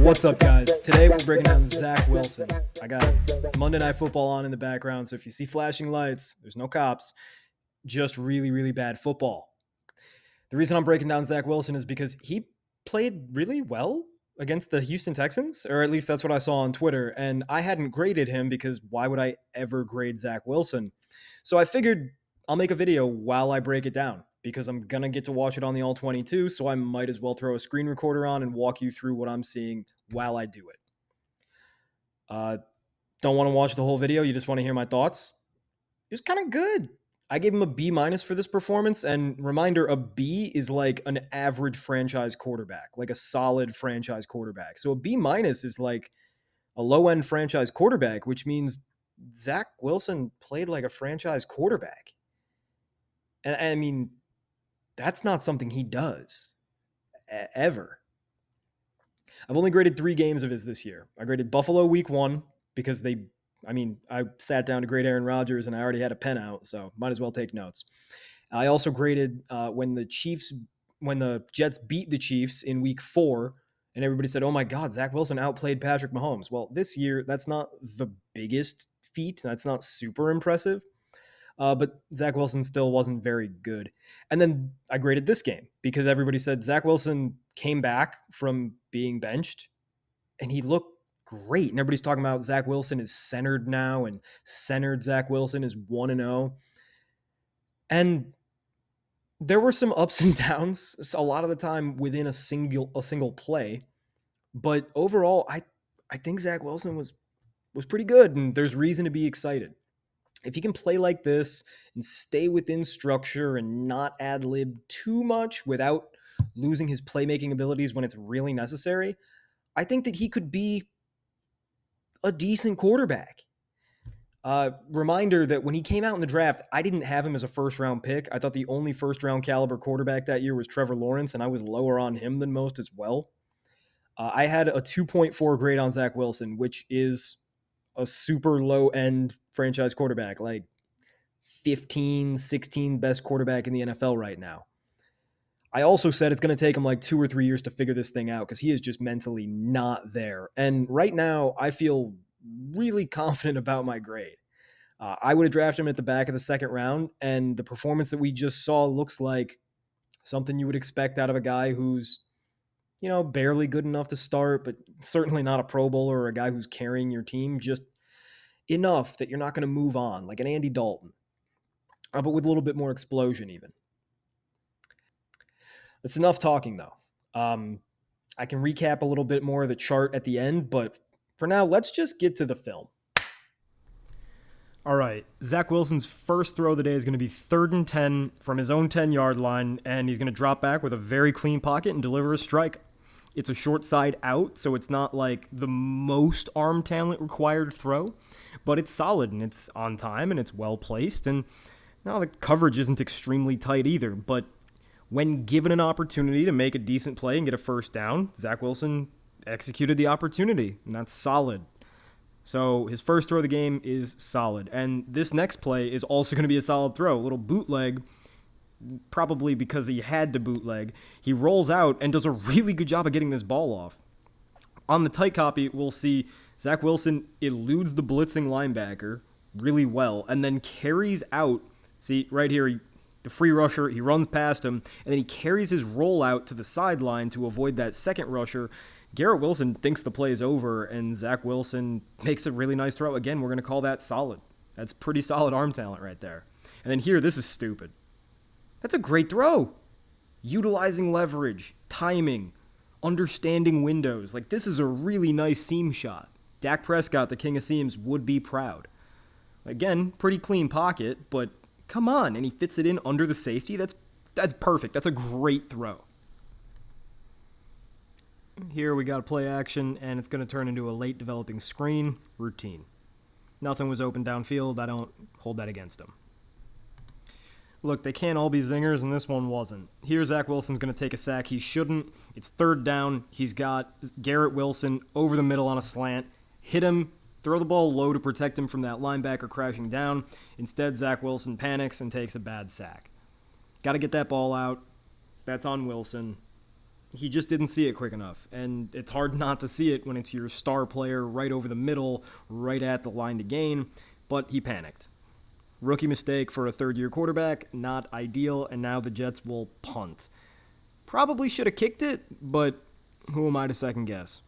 What's up, guys? Today we're breaking down Zach Wilson. I got Monday Night Football on in the background, so if you see flashing lights, there's no cops, just really, really bad football. The reason I'm breaking down Zach Wilson is because he played really well against the Houston Texans, or at least that's what I saw on Twitter, and I hadn't graded him because why would I ever grade Zach Wilson? So I figured I'll make a video while I break it down because I'm going to get to watch it on the All-22, so I might as well throw a screen recorder on and walk you through what I'm seeing while I do it. Don't want to watch the whole video. You just want to hear my thoughts. It was kind of good. I gave him a B- for this performance, and reminder, a B is like an average franchise quarterback, like a solid franchise quarterback. So a B- is like a low-end franchise quarterback, which means Zach Wilson played like a franchise quarterback. And I mean, that's not something he does ever. I've only graded 3 games of his this year. I graded Buffalo week 1 because I sat down to grade Aaron Rodgers and I already had a pen out, so might as well take notes. I also graded when the Jets beat the Chiefs in week 4, and everybody said, oh my God, Zach Wilson outplayed Patrick Mahomes. Well, this year, that's not the biggest feat. That's not super impressive. But Zach Wilson still wasn't very good. And then I graded this game because everybody said Zach Wilson came back from being benched and he looked great. And everybody's talking about Zach Wilson is centered now, and centered Zach Wilson is 1-0. And there were some ups and downs a lot of the time within a single play. But overall, I think Zach Wilson was pretty good, and there's reason to be excited. If he can play like this and stay within structure and not ad-lib too much without losing his playmaking abilities when it's really necessary, I think that he could be a decent quarterback. Reminder that when he came out in the draft, I didn't have him as a first-round pick. I thought the only first-round caliber quarterback that year was Trevor Lawrence, and I was lower on him than most as well. I had a 2.4 grade on Zach Wilson, which is a super low-end franchise quarterback, like 15, 16 best quarterback in the NFL right now. I also said it's going to take him like 2 or 3 years to figure this thing out because he is just mentally not there. And right now, I feel really confident about my grade. I would have drafted him at the back of the second round, and the performance that we just saw looks like something you would expect out of a guy who's, barely good enough to start, but certainly not a Pro Bowler or a guy who's carrying your team, just enough that you're not going to move on, like an Andy Dalton, but with a little bit more explosion even. That's enough talking, though. I can recap a little bit more of the chart at the end, but for now, let's just get to the film. All right, Zach Wilson's first throw of the day is going to be 3rd and 10 from his own 10-yard line, and he's going to drop back with a very clean pocket and deliver a strike. It's a short side out, so it's not like the most arm talent required throw, but it's solid, and it's on time, and it's well placed, and now the coverage isn't extremely tight either, but when given an opportunity to make a decent play and get a first down, Zach Wilson executed the opportunity, and that's solid. So his first throw of the game is solid. And this next play is also going to be a solid throw. A little bootleg, probably because he had to bootleg. He rolls out and does a really good job of getting this ball off. On the tight copy, we'll see Zach Wilson eludes the blitzing linebacker really well and then carries out. See, right here, the free rusher, he runs past him, and then he carries his rollout to the sideline to avoid that second rusher. Garrett Wilson thinks the play is over, and Zach Wilson makes a really nice throw. Again, we're going to call that solid. That's pretty solid arm talent right there. And then here, this is stupid. That's a great throw. Utilizing leverage, timing, understanding windows. Like, this is a really nice seam shot. Dak Prescott, the king of seams, would be proud. Again, pretty clean pocket, but come on. And he fits it in under the safety. That's perfect. That's a great throw. Here we got a play action, and it's going to turn into a late developing screen routine. Nothing was open downfield. I don't hold that against him. Look, they can't all be zingers, and this one wasn't. Here, Zach Wilson's going to take a sack. He shouldn't. It's 3rd down. He's got Garrett Wilson over the middle on a slant. Hit him. Throw the ball low to protect him from that linebacker crashing down. Instead, Zach Wilson panics and takes a bad sack. Got to get that ball out. That's on Wilson. He just didn't see it quick enough, and it's hard not to see it when it's your star player right over the middle, right at the line to gain, but he panicked. Rookie mistake for a third-year quarterback, not ideal, and now the Jets will punt. Probably should have kicked it, but who am I to second guess?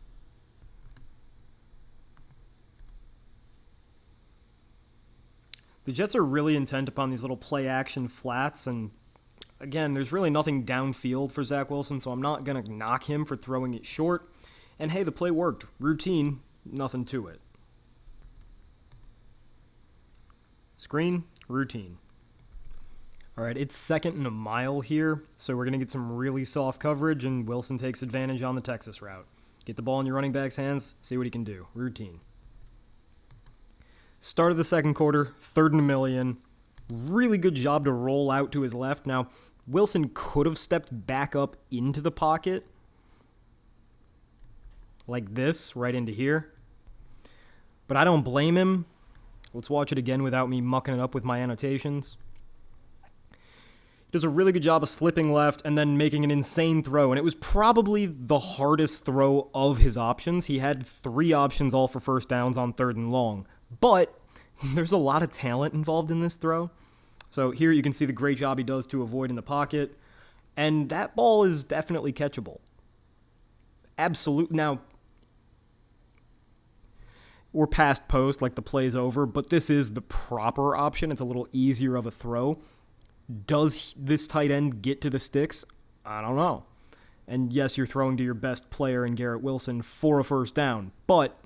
The Jets are really intent upon these little play-action flats, and again, there's really nothing downfield for Zach Wilson, so I'm not going to knock him for throwing it short. And hey, the play worked. Routine, nothing to it. Screen, routine. All right, it's 2nd and a mile here, so we're going to get some really soft coverage, and Wilson takes advantage on the Texas route. Get the ball in your running back's hands, see what he can do. Routine. Start of the second quarter, 3rd and a million. Really good job to roll out to his left. Now, Wilson could have stepped back up into the pocket like this, right into here. But I don't blame him. Let's watch it again without me mucking it up with my annotations. He does a really good job of slipping left and then making an insane throw, and it was probably the hardest throw of his options. He had 3 options all for first downs on 3rd and long, but there's a lot of talent involved in this throw. So here you can see the great job he does to avoid in the pocket, and that ball is definitely catchable. Absolute. Now, we're past post, like the play's over, but this is the proper option. It's a little easier of a throw. Does this tight end get to the sticks? I don't know. And yes, you're throwing to your best player in Garrett Wilson for a first down, but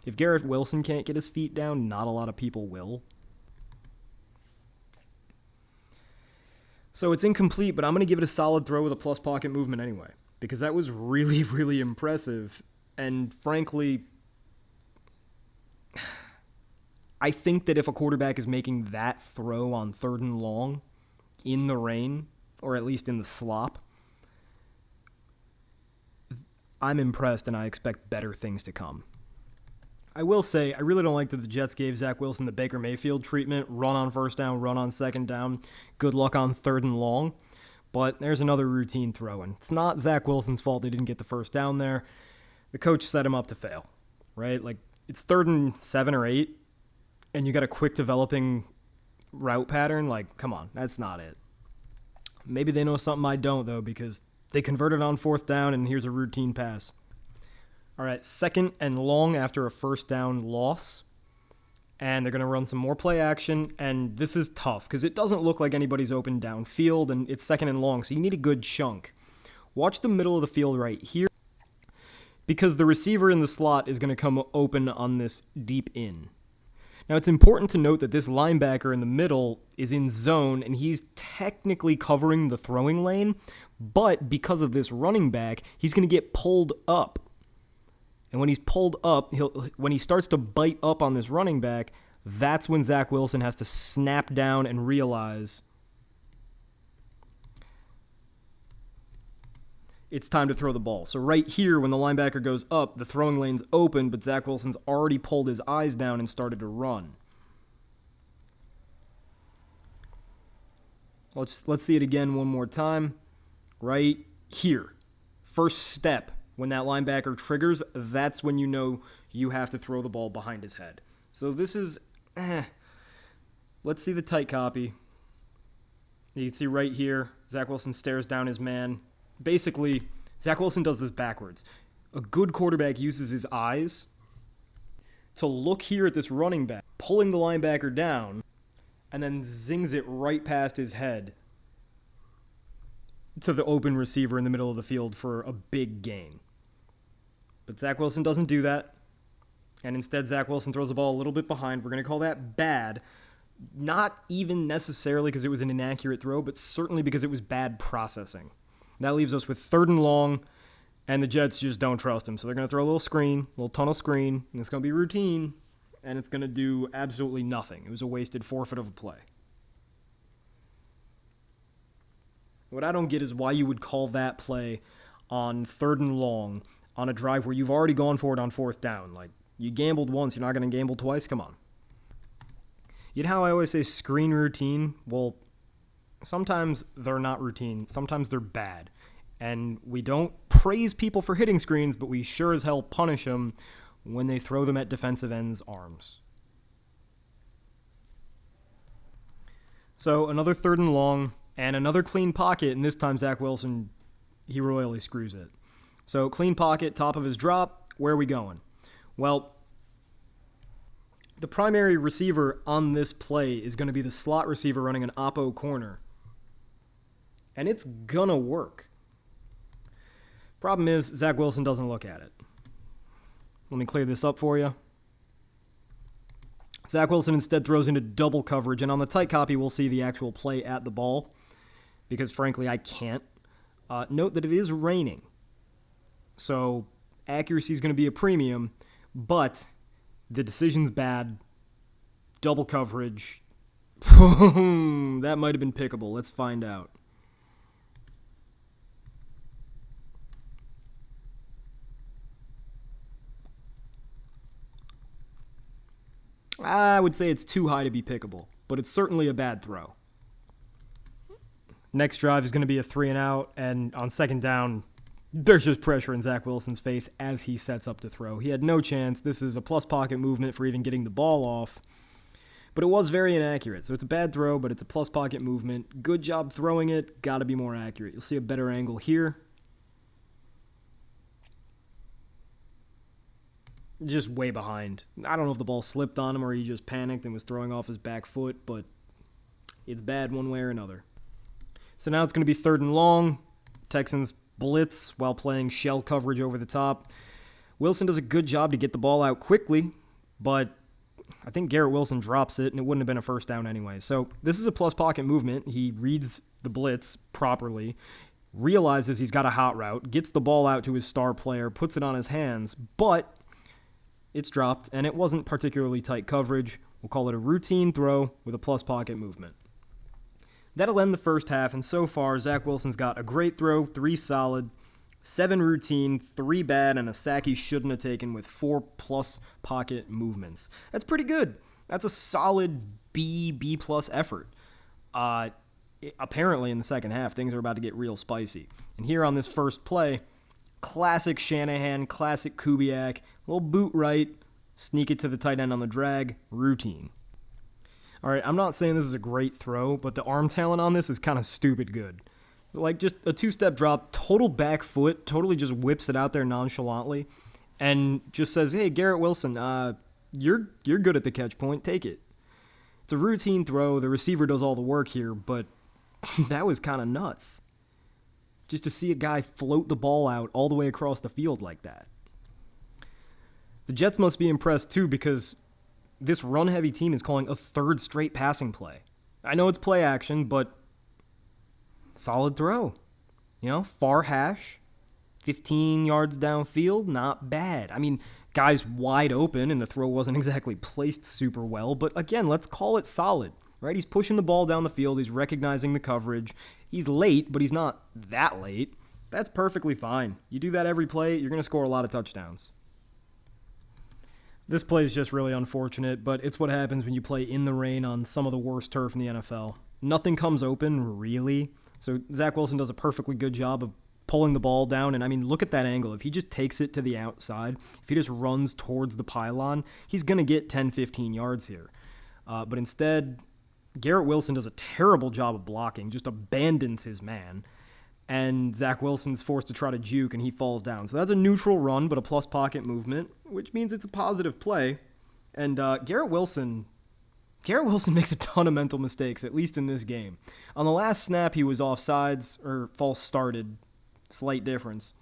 if Garrett Wilson can't get his feet down, not a lot of people will. So it's incomplete, but I'm going to give it a solid throw with a plus pocket movement anyway, because that was really, really impressive. And frankly, I think that if a quarterback is making that throw on 3rd and long in the rain, or at least in the slop, I'm impressed and I expect better things to come. I will say, I really don't like that the Jets gave Zach Wilson the Baker Mayfield treatment, run on first down, run on second down, good luck on 3rd and long, but there's another routine throw, and it's not Zach Wilson's fault they didn't get the first down there. The coach set him up to fail, right? Like, it's 3rd and 7 or 8, and you got a quick developing route pattern. Like, come on, that's not it. Maybe they know something I don't, though, because they converted on 4th down, and here's a routine pass. All right, 2nd and long after a first down loss. And they're going to run some more play action. And this is tough because it doesn't look like anybody's open downfield. And it's 2nd and long, so you need a good chunk. Watch the middle of the field right here, because the receiver in the slot is going to come open on this deep in. Now, it's important to note that this linebacker in the middle is in zone, and he's technically covering the throwing lane. But because of this running back, he's going to get pulled up. And when he's pulled up, when he starts to bite up on this running back, that's when Zach Wilson has to snap down and realize it's time to throw the ball. So right here, when the linebacker goes up, the throwing lane's open, but Zach Wilson's already pulled his eyes down and started to run. Let's see it again one more time. Right here. First step. When that linebacker triggers, that's when you know you have to throw the ball behind his head. So this is, Let's see the tight copy. You can see right here, Zach Wilson stares down his man. Basically, Zach Wilson does this backwards. A good quarterback uses his eyes to look here at this running back, pulling the linebacker down, and then zings it right past his head to the open receiver in the middle of the field for a big gain. But Zach Wilson doesn't do that. And instead, Zach Wilson throws the ball a little bit behind. We're going to call that bad. Not even necessarily because it was an inaccurate throw, but certainly because it was bad processing. That leaves us with 3rd and long, and the Jets just don't trust him. So they're going to throw a little screen, a little tunnel screen, and it's going to be routine, and it's going to do absolutely nothing. It was a wasted forfeit of a play. What I don't get is why you would call that play on 3rd and long on a drive where you've already gone for it on 4th down. Like, you gambled once, you're not going to gamble twice? Come on. You know how I always say screen routine? Well, sometimes they're not routine, sometimes they're bad. And we don't praise people for hitting screens, but we sure as hell punish them when they throw them at defensive ends' arms. So another 3rd and long, and another clean pocket, and this time Zach Wilson, he royally screws it. So clean pocket, top of his drop, where are we going? Well, the primary receiver on this play is going to be the slot receiver running an oppo corner. And it's gonna work. Problem is, Zach Wilson doesn't look at it. Let me clear this up for you. Zach Wilson instead throws into double coverage, and on the tight copy, we'll see the actual play at the ball, because frankly, I can't. Note that it is raining, so accuracy is going to be a premium, but the decision's bad. Double coverage. That might have been pickable. Let's find out. I would say it's too high to be pickable, but it's certainly a bad throw. Next drive is going to be a 3 and out, and on 2nd down, there's just pressure in Zach Wilson's face as he sets up to throw. He had no chance. This is a plus pocket movement for even getting the ball off, but it was very inaccurate. So it's a bad throw, but it's a plus pocket movement. Good job throwing it. Got to be more accurate. You'll see a better angle here. Just way behind. I don't know if the ball slipped on him or he just panicked and was throwing off his back foot, but it's bad one way or another. So now it's going to be 3rd and long. Texans blitz while playing shell coverage over the top. Wilson does a good job to get the ball out quickly, but I think Garrett Wilson drops it, and it wouldn't have been a 1st down anyway. So this is a plus pocket movement. He reads the blitz properly, realizes he's got a hot route, gets the ball out to his star player, puts it on his hands, but it's dropped, and it wasn't particularly tight coverage. We'll call it a routine throw with a plus pocket movement. That'll end the first half, and so far, Zach Wilson's got a great throw, 3 solid, 7 routine, 3 bad, and a sack he shouldn't have taken with 4 plus pocket movements. That's pretty good. That's a solid B plus effort. Apparently, in the second half, things are about to get real spicy. And here on this first play, classic Shanahan, classic Kubiak, little boot right, sneak it to the tight end on the drag, routine. All right, I'm not saying this is a great throw, but the arm talent on this is kind of stupid good. Like just a 2-step drop, total back foot, totally just whips it out there nonchalantly, and just says, hey, Garrett Wilson, you're good at the catch point, take it. It's a routine throw, the receiver does all the work here, but that was kind of nuts. Just to see a guy float the ball out all the way across the field like that. The Jets must be impressed too, because this run-heavy team is calling a 3rd straight passing play. I know it's play action, but solid throw. You know, far hash, 15 yards downfield, not bad. I mean, guy's wide open, and the throw wasn't exactly placed super well, but again, let's call it solid. Right? He's pushing the ball down the field. He's recognizing the coverage. He's late, but he's not that late. That's perfectly fine. You do that every play, you're going to score a lot of touchdowns. This play is just really unfortunate, but it's what happens when you play in the rain on some of the worst turf in the NFL. Nothing comes open, really. So Zach Wilson does a perfectly good job of pulling the ball down, and I mean, look at that angle. If he just takes it to the outside, if he just runs towards the pylon, he's going to get 10, 15 yards here. But instead, Garrett Wilson does a terrible job of blocking, just abandons his man, and Zach Wilson's forced to try to juke, and he falls down. So that's a neutral run, but a plus pocket movement, which means it's a positive play. And Garrett Wilson makes a ton of mental mistakes, at least in this game. On the last snap, he was offsides, or false started, slight difference.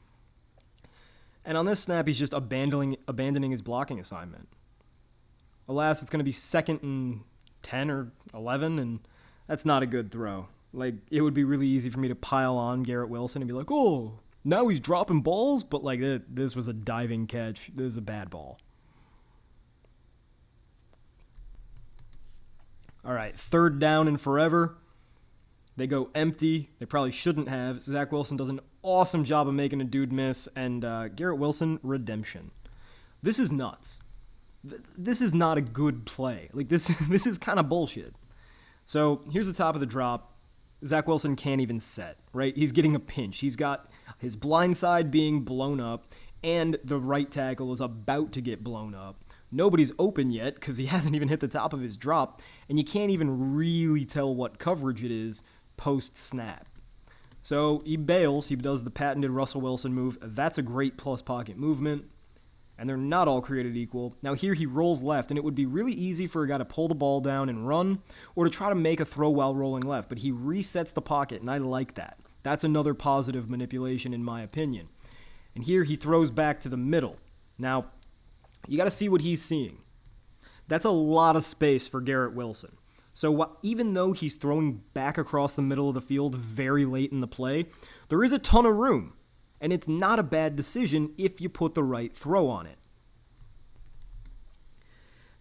And on this snap, he's just abandoning his blocking assignment. Alas, it's going to be 2nd and 10 or 11, and that's not a good throw. Like, it would be really easy for me to pile on Garrett Wilson and be like, oh, now he's dropping balls, but like this was a diving catch. This is a bad ball. All right, 3rd down and forever. They go empty. They probably shouldn't have. Zach Wilson does an awesome job of making a dude miss, and Garrett Wilson, redemption. This is nuts. This is not a good play. Like, this is kind of bullshit. So here's the top of the drop. Zach Wilson can't even set, right? He's getting a pinch. He's got his blind side being blown up, and the right tackle is about to get blown up. Nobody's open yet because he hasn't even hit the top of his drop, and you can't even really tell what coverage it is post-snap. So he bails. He does the patented Russell Wilson move. That's a great plus pocket movement, and they're not all created equal. Now here he rolls left, and it would be really easy for a guy to pull the ball down and run or to try to make a throw while rolling left, but he resets the pocket, and I like that. That's another positive manipulation in my opinion. And here he throws back to the middle. Now, you got to see what he's seeing. That's a lot of space for Garrett Wilson. So even though he's throwing back across the middle of the field very late in the play, there is a ton of room. And it's not a bad decision if you put the right throw on it.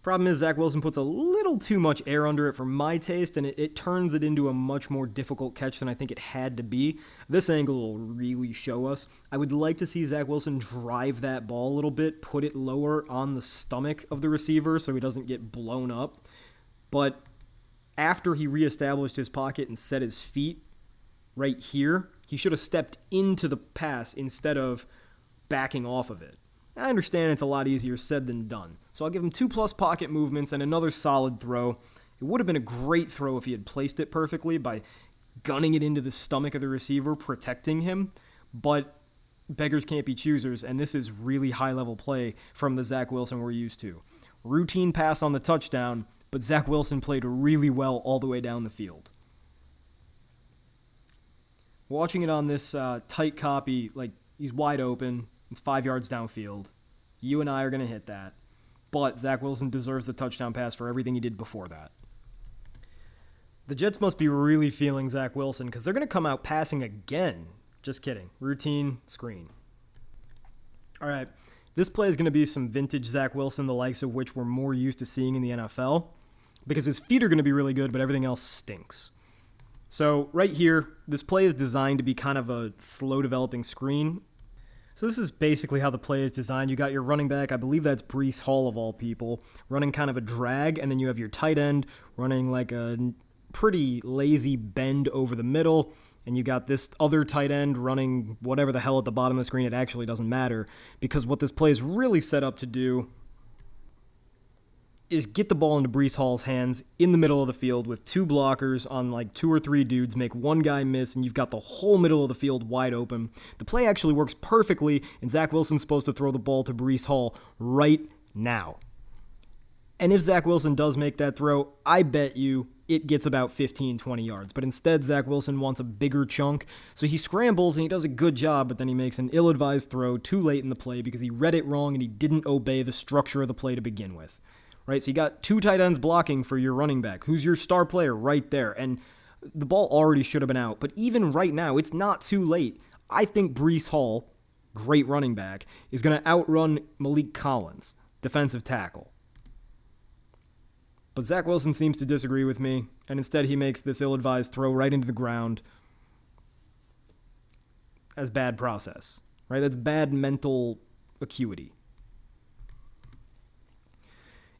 Problem is, Zach Wilson puts a little too much air under it for my taste, and it turns it into a much more difficult catch than I think it had to be. This angle will really show us. I would like to see Zach Wilson drive that ball a little bit, put it lower on the stomach of the receiver so he doesn't get blown up. But after he reestablished his pocket and set his feet right here, he should have stepped into the pass instead of backing off of it. I understand it's a lot easier said than done. So I'll give him 2+ pocket movements and another solid throw. It would have been a great throw if he had placed it perfectly by gunning it into the stomach of the receiver, protecting him. But beggars can't be choosers, and this is really high-level play from the Zach Wilson we're used to. Routine pass on the touchdown, but Zach Wilson played really well all the way down the field. Watching it on this tight copy, like he's wide open. It's 5 yards downfield. You and I are going to hit that. But Zach Wilson deserves the touchdown pass for everything he did before that. The Jets must be really feeling Zach Wilson because they're going to come out passing again. Just kidding. Routine screen. All right. This play is going to be some vintage Zach Wilson, the likes of which we're more used to seeing in the NFL, because his feet are going to be really good, but everything else stinks. So right here, this play is designed to be kind of a slow developing screen. So this is basically how the play is designed. You got your running back, I believe that's Breece Hall of all people, running kind of a drag, and then you have your tight end running like a pretty lazy bend over the middle, and you got this other tight end running whatever the hell at the bottom of the screen. It actually doesn't matter, because what this play is really set up to do is get the ball into Breece Hall's hands in the middle of the field with 2 blockers on like 2 or 3 dudes, make one guy miss, and you've got the whole middle of the field wide open. The play actually works perfectly, and Zach Wilson's supposed to throw the ball to Breece Hall right now. And if Zach Wilson does make that throw, I bet you it gets about 15, 20 yards. But instead, Zach Wilson wants a bigger chunk, so he scrambles and he does a good job, but then he makes an ill-advised throw too late in the play because he read it wrong and he didn't obey the structure of the play to begin with. Right, so you got 2 tight ends blocking for your running back, who's your star player right there, and the ball already should have been out. But even right now, it's not too late. I think Breece Hall, great running back, is going to outrun Malik Collins, defensive tackle. But Zach Wilson seems to disagree with me, and instead he makes this ill-advised throw right into the ground as bad process. Right, that's bad mental acuity.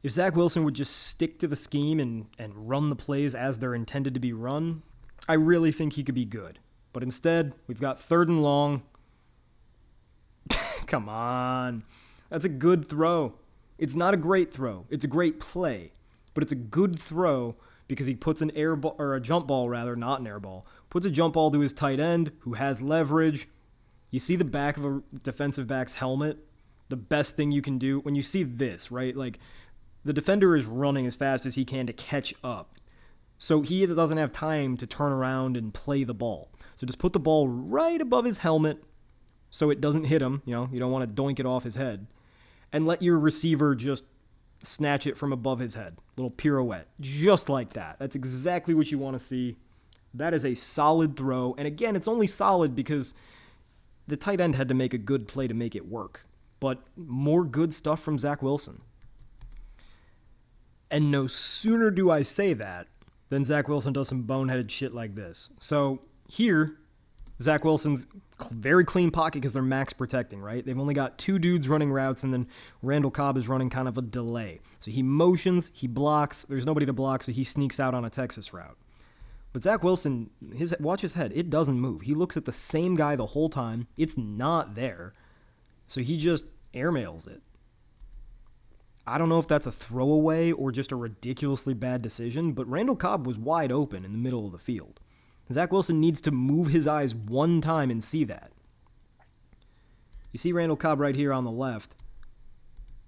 If Zach Wilson would just stick to the scheme and run the plays as they're intended to be run, I really think he could be good. But instead, we've got 3rd and long. Come on. That's a good throw. It's not a great throw. It's a great play. But it's a good throw because he puts an air ball, or a jump ball rather, not an air ball, puts a jump ball to his tight end who has leverage. You see the back of a defensive back's helmet? The best thing you can do when you see this, right? Like, the defender is running as fast as he can to catch up. So he doesn't have time to turn around and play the ball. So just put the ball right above his helmet so it doesn't hit him. You know, you don't want to doink it off his head. And let your receiver just snatch it from above his head. Little pirouette. Just like that. That's exactly what you want to see. That is a solid throw. And again, it's only solid because the tight end had to make a good play to make it work. But more good stuff from Zach Wilson. And no sooner do I say that than Zach Wilson does some boneheaded shit like this. So here, Zach Wilson's very clean pocket because they're max protecting, right? They've only got 2 dudes running routes, and then Randall Cobb is running kind of a delay. So he motions, he blocks. There's nobody to block, so he sneaks out on a Texas route. But Zach Wilson, watch his head. It doesn't move. He looks at the same guy the whole time. It's not there. So he just airmails it. I don't know if that's a throwaway or just a ridiculously bad decision, but Randall Cobb was wide open in the middle of the field. Zach Wilson needs to move his eyes one time and see that. You see Randall Cobb right here on the left.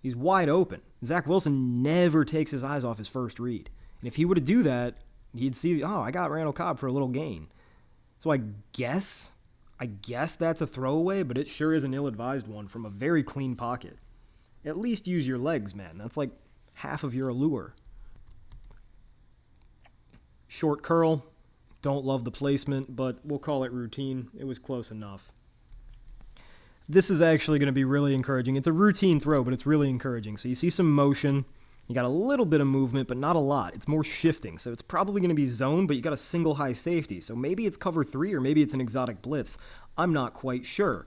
He's wide open. Zach Wilson never takes his eyes off his first read. And if he were to do that, he'd see, oh, I got Randall Cobb for a little gain. So I guess that's a throwaway, but it sure is an ill-advised one from a very clean pocket. At least use your legs, man. That's like half of your allure. Short curl. Don't love the placement, but we'll call it routine. It was close enough. This is actually going to be really encouraging. It's a routine throw, but it's really encouraging. So you see some motion. You got a little bit of movement, but not a lot. It's more shifting. So it's probably going to be zone, but you got a single high safety. So maybe it's cover 3 or maybe it's an exotic blitz. I'm not quite sure.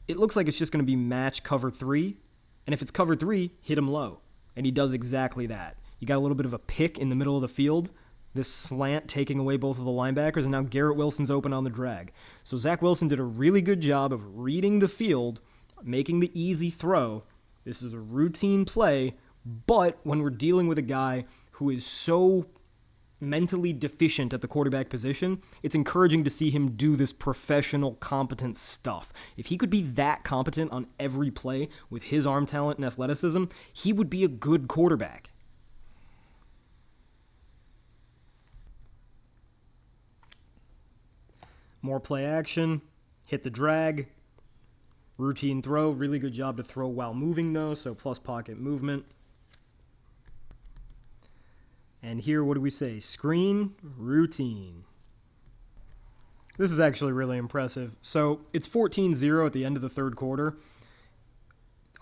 It looks like it's just going to be match cover 3. And if it's cover 3, hit him low. And he does exactly that. You got a little bit of a pick in the middle of the field. This slant taking away both of the linebackers, and now Garrett Wilson's open on the drag. So Zach Wilson did a really good job of reading the field, making the easy throw. This is a routine play, but when we're dealing with a guy who is so mentally deficient at the quarterback position, it's encouraging to see him do this professional, competent stuff. If he could be that competent on every play with his arm talent and athleticism, he would be a good quarterback. More play action, hit the drag, routine throw. Really good job to throw while moving, though, so plus pocket movement. And here, what do we say? Screen, routine. This is actually really impressive. So it's 14-0 at the end of the third quarter.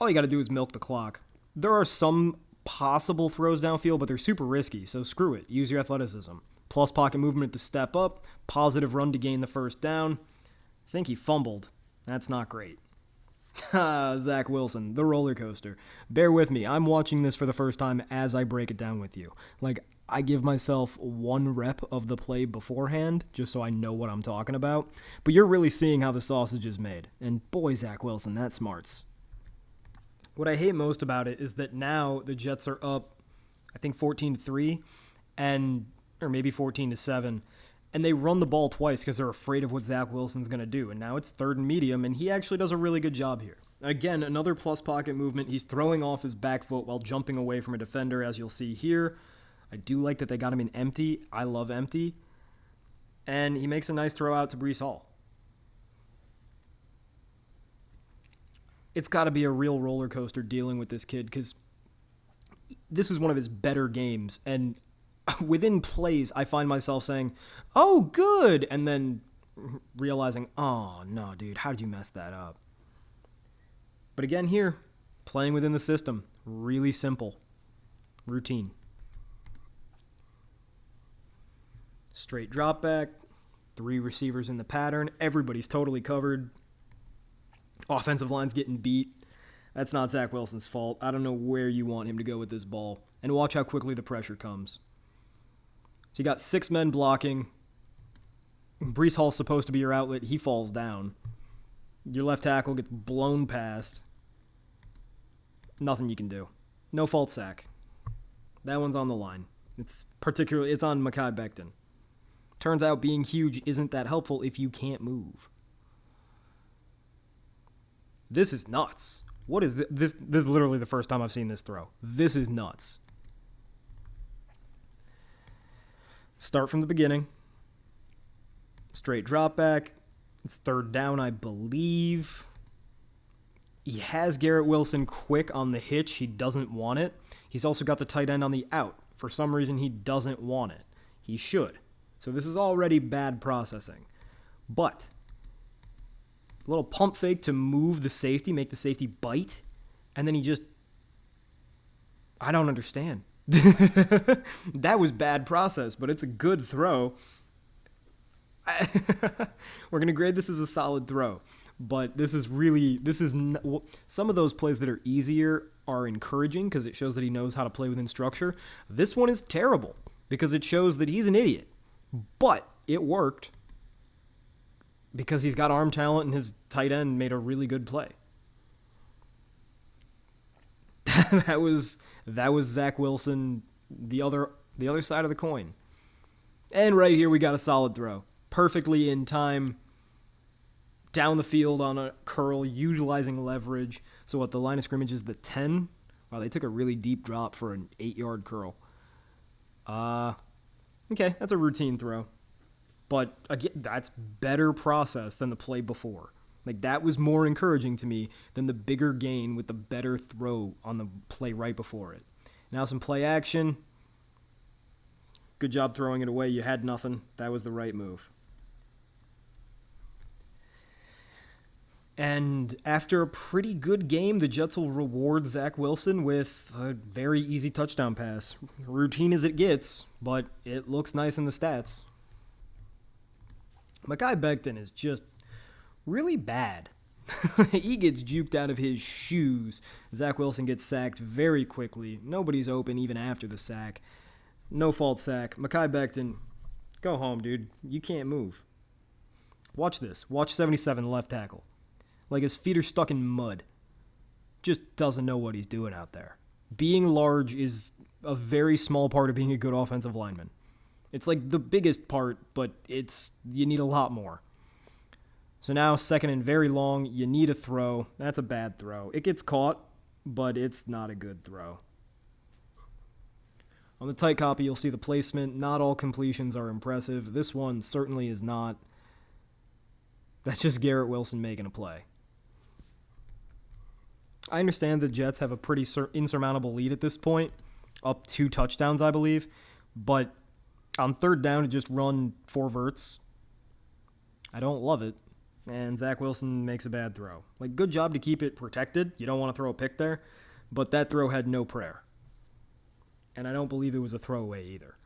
All you got to do is milk the clock. There are some possible throws downfield, but they're super risky, so screw it. Use your athleticism. Plus pocket movement to step up. Positive run to gain the first down. I think he fumbled. That's not great. Zach Wilson, the roller coaster. Bear with me. I'm watching this for the first time as I break it down with you. Like, I give myself one rep of the play beforehand just so I know what I'm talking about. But you're really seeing how the sausage is made. And boy, Zach Wilson, that smarts. What I hate most about it is that now the Jets are up, I think 14-3, or maybe 14-7, and they run the ball twice because they're afraid of what Zach Wilson's going to do. And now it's 3rd and medium, and he actually does a really good job here. Again, another plus pocket movement. He's throwing off his back foot while jumping away from a defender, as you'll see here. I do like that they got him in empty. I love empty. And he makes a nice throw out to Breece Hall. It's got to be a real roller coaster dealing with this kid because this is one of his better games. And within plays, I find myself saying, oh, good, and then realizing, oh, no, dude, how did you mess that up? But again here, playing within the system, really simple. Routine. Straight drop back, 3 receivers in the pattern, everybody's totally covered. Offensive line's getting beat. That's not Zach Wilson's fault. I don't know where you want him to go with this ball. And watch how quickly the pressure comes. So you got 6 men blocking. Breece Hall's supposed to be your outlet. He falls down. Your left tackle gets blown past. Nothing you can do. No fault sack. That one's on the line. It's on Mekhi Becton. Turns out being huge isn't that helpful if you can't move. This is nuts. What is this? This is literally the first time I've seen this throw. This is nuts. Start from the beginning. Straight drop back. It's 3rd down, I believe. He has Garrett Wilson quick on the hitch. He doesn't want it. He's also got the tight end on the out. For some reason, he doesn't want it. He should. So this is already bad processing. But a little pump fake to move the safety, make the safety bite, and then he just... I don't understand. That was bad process, but it's a good throw. We're going to grade this as a solid throw, but some of those plays that are easier are encouraging because it shows that he knows how to play within structure. This one is terrible because it shows that he's an idiot. But it worked because he's got arm talent and his tight end made a really good play. that was Zach Wilson, the other side of the coin. And right here we got a solid throw. Perfectly in time. Down the field on a curl, utilizing leverage. So what, the line of scrimmage is the 10? Wow, they took a really deep drop for an 8-yard curl. Okay, that's a routine throw. But again, that's better process than the play before. Like, that was more encouraging to me than the bigger gain with the better throw on the play right before it. Now some play action. Good job throwing it away. You had nothing. That was the right move. And after a pretty good game, the Jets will reward Zach Wilson with a very easy touchdown pass. Routine as it gets, but it looks nice in the stats. Mekhi Becton is just really bad. He gets juked out of his shoes. Zach Wilson gets sacked very quickly. Nobody's open even after the sack. No fault sack. Mekhi Becton, go home, dude. You can't move. Watch this. Watch 77 left tackle. Like, his feet are stuck in mud. Just doesn't know what he's doing out there. Being large is a very small part of being a good offensive lineman. It's like the biggest part, but you need a lot more. So now, second and very long, you need a throw. That's a bad throw. It gets caught, but it's not a good throw. On the tight copy, you'll see the placement. Not all completions are impressive. This one certainly is not. That's just Garrett Wilson making a play. I understand the Jets have a pretty insurmountable lead at this point, up 2 touchdowns, I believe. But on third down to just run 4 verts, I don't love it. And Zach Wilson makes a bad throw. Like, good job to keep it protected. You don't want to throw a pick there. But that throw had no prayer. And I don't believe it was a throwaway either.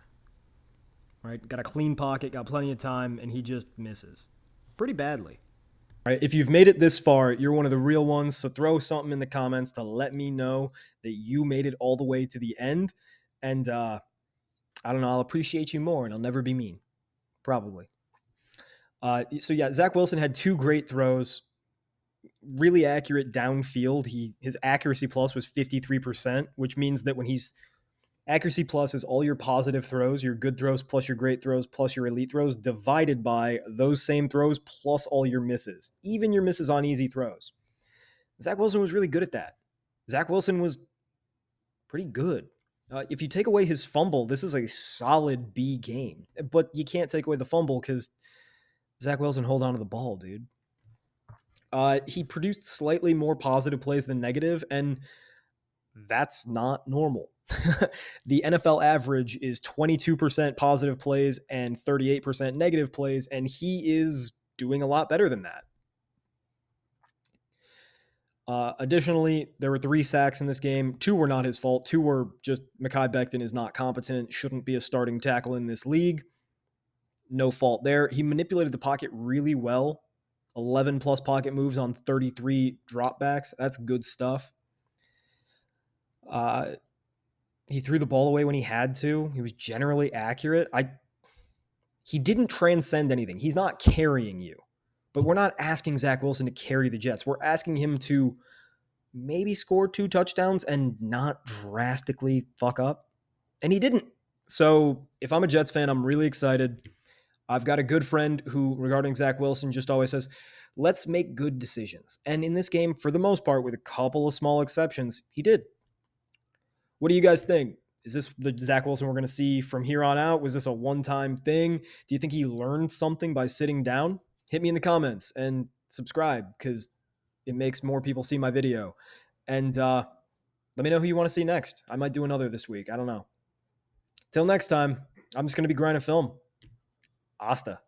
Right? Got a clean pocket, got plenty of time, and he just misses. Pretty badly. All right, if you've made it this far, you're one of the real ones, so throw something in the comments to let me know that you made it all the way to the end. And I don't know, I'll appreciate you more, and I'll never be mean. Probably. So yeah, Zach Wilson had 2 great throws, really accurate downfield. His accuracy plus was 53%, which means that when he's accuracy plus is all your positive throws, your good throws plus your great throws plus your elite throws divided by those same throws plus all your misses, even your misses on easy throws. Zach Wilson was really good at that. Zach Wilson was pretty good. If you take away his fumble, this is a solid B game, but you can't take away the fumble because Zach Wilson hold on to the ball, dude. He produced slightly more positive plays than negative, and that's not normal. The NFL average is 22% positive plays and 38% negative plays, and he is doing a lot better than that. Additionally, there were 3 sacks in this game. 2 were not his fault. 2 were just Mekhi Becton is not competent, shouldn't be a starting tackle in this league. No fault there. He manipulated the pocket really well. 11 plus pocket moves on 33 dropbacks. That's good stuff. He threw the ball away when he had to. He was generally accurate. He didn't transcend anything. He's not carrying you. But we're not asking Zach Wilson to carry the Jets. We're asking him to maybe score 2 touchdowns and not drastically fuck up. And he didn't. So if I'm a Jets fan, I'm really excited. I've got a good friend who, regarding Zach Wilson, just always says, let's make good decisions. And in this game, for the most part, with a couple of small exceptions, he did. What do you guys think? Is this the Zach Wilson we're going to see from here on out? Was this a one-time thing? Do you think he learned something by sitting down? Hit me in the comments and subscribe because it makes more people see my video. And let me know who you want to see next. I might do another this week. I don't know. Till next time, I'm just going to be grinding film. Hasta.